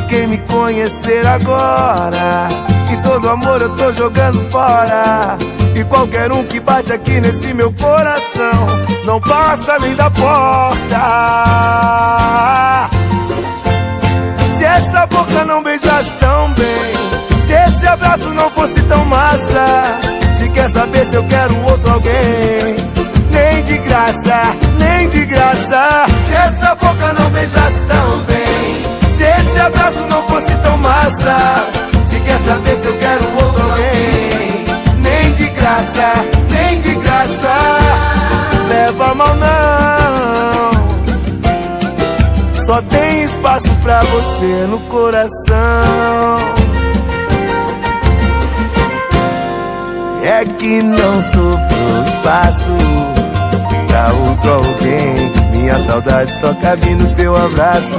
quem me conhecer agora, que todo amor eu tô jogando fora. E qualquer um que bate aqui nesse meu coração não passa nem da porta. Se essa boca não beijasse tão bem, se esse abraço não fosse tão massa, se quer saber se eu quero outro alguém, nem de graça, nem de graça. Se essa boca não beijasse tão bem, se esse abraço não fosse tão massa, se quer saber se eu quero outro alguém, nem de graça, nem de graça. Leva mal não, só tem espaço pra você no coração. É que não sobrou espaço pra outro alguém, minha saudade só cabe no teu abraço.